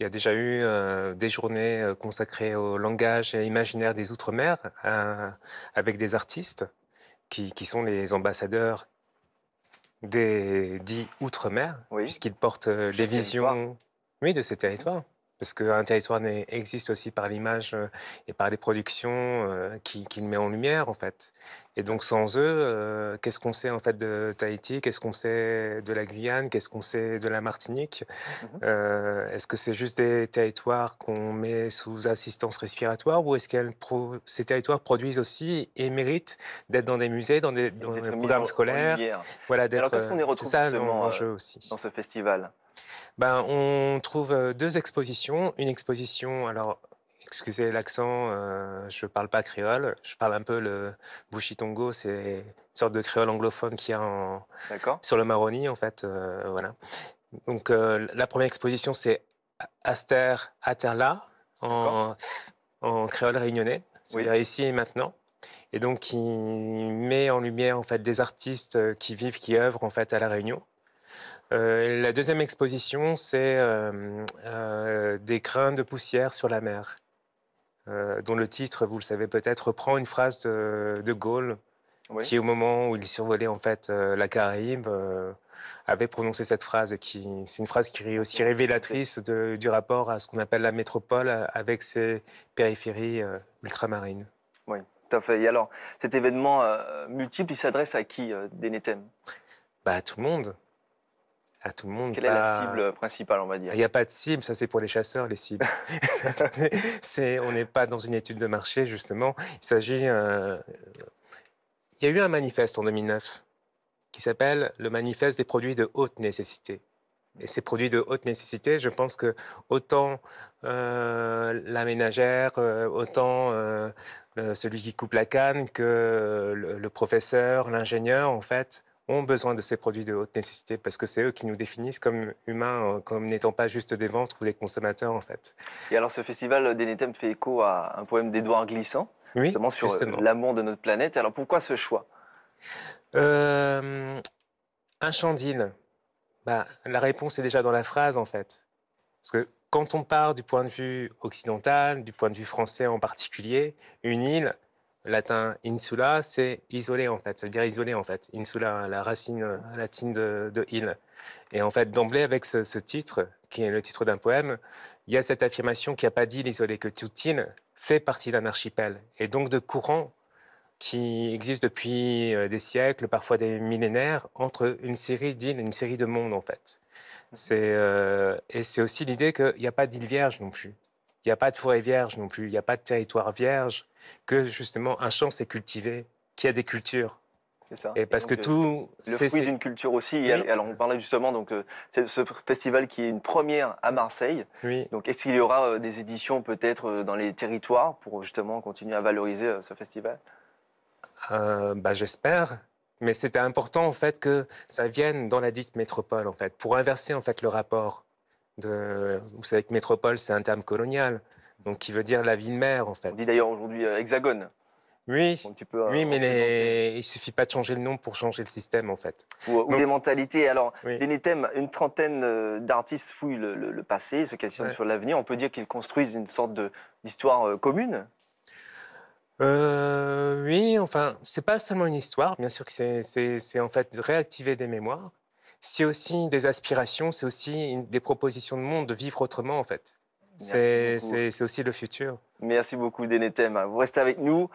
Il y a déjà eu des journées consacrées au langage et imaginaire des Outre-mer avec des artistes qui sont les ambassadeurs des dits Outre-mer, Oui, puisqu'ils portent les chaque territoire. visions, oui, de ces territoires. Parce qu'un territoire existe aussi par l'image et par les productions qu'il met en lumière, en fait. Et donc, sans eux, qu'est-ce qu'on sait, en fait, de Tahiti? Qu'est-ce qu'on sait de la Guyane? Qu'est-ce qu'on sait de la Martinique? Mmh. Est-ce que c'est juste des territoires qu'on met sous assistance respiratoire ou est-ce que ces territoires produisent aussi et méritent d'être dans des musées, Et dans des d'être mis programmes en scolaires? lumière. Voilà, Et alors d'être. qu'est-ce qu'on y C'est retrouve ça justement, l'enjeu aussi. dans ce festival? Ben, on trouve deux expositions. Une exposition, alors, excusez l'accent, je parle pas créole, je parle un peu le Bushitongo, c'est une sorte de créole anglophone qu'il y a D'accord, sur le Maroni, en fait. Voilà. Donc, la première exposition, c'est Aster Aterla d'accord. en créole réunionnais, Oui, c'est-à-dire ici et maintenant. Et donc, il met en lumière en fait des artistes qui vivent, qui œuvrent en fait à la Réunion. La deuxième exposition, c'est des grains de poussière sur la mer, dont le titre, vous le savez peut-être, reprend une phrase de Gaulle oui. qui, au moment où il survolait en fait la Caraïbe, avait prononcé cette phrase et c'est une phrase qui est aussi révélatrice du rapport à ce qu'on appelle la métropole avec ses périphéries ultramarines. Oui, tout à fait. Et alors, cet événement multiple, il s'adresse à qui, d'Enetem? Bah, à tout le monde, à tout le monde. Quelle est la cible principale, on va Il dire? n'y a pas de cible, ça c'est pour les chasseurs, les cibles. On n'est pas dans une étude de marché, justement. Il s'agit. Il y a eu un manifeste en 2009 qui s'appelle le manifeste des produits de haute nécessité. Et ces produits de haute nécessité, je pense que autant la ménagère, autant celui qui coupe la canne que le professeur, l'ingénieur, en fait, ont besoin de ces produits de haute nécessité parce que c'est eux qui nous définissent comme humains, comme n'étant pas juste des ventres ou des consommateurs, en fait. Et alors, ce festival d'Enetem fait écho à un poème d'Édouard Glissant, Oui, justement sur justement. l'amour de notre planète. Alors, pourquoi ce choix? Euh, un chandile, bah, la réponse est déjà dans la phrase, en fait. Parce que quand on part du point de vue occidental, du point de vue français en particulier, une île, latin insula, c'est isolé en fait, ça veut dire isolé en fait. Insula, la racine latine de île. Et en fait, d'emblée, avec ce titre, qui est le titre d'un poème, il y a cette affirmation qu'il n'y a pas d'île isolée, que toute île fait partie d'un archipel. Et donc de courants qui existent depuis des siècles, parfois des millénaires, entre une série d'îles et une série de mondes en fait. Et c'est aussi l'idée qu'il n'y a pas d'île vierge non plus. Il n'y a pas de forêt vierge non plus. Il n'y a pas de territoire vierge. Que justement, un champ s'est cultivé, qu'il y a des cultures. C'est ça. Et Et parce que donc, tout. le fruit d'une culture aussi. Et Oui, alors, on parlait justement, donc, c'est ce festival qui est une première à Marseille. oui. Donc, est-ce qu'il y aura des éditions peut-être dans les territoires pour justement continuer à valoriser ce festival? Bah, j'espère. Mais c'était important en fait que ça vienne dans la dite métropole en fait, pour inverser en fait le rapport. Vous savez que métropole, c'est un terme colonial, donc qui veut dire la ville-mère en On dit fait. d'ailleurs aujourd'hui Hexagone, Oui, pour un petit peu oui, mais représenter. il suffit pas de changer le nom pour changer le système en fait. Ou Donc, des mentalités. Alors, oui, l'Enetem, une trentaine d'artistes fouillent le passé, se questionnent ouais. sur l'avenir. On peut dire qu'ils construisent une sorte d'histoire commune. Oui, enfin, c'est pas seulement une histoire, bien sûr que c'est en fait réactiver des mémoires. C'est aussi des aspirations, c'est aussi des propositions de monde, de vivre autrement en fait. Merci beaucoup. C'est aussi le futur. Merci beaucoup, Denetem. Vous restez avec nous.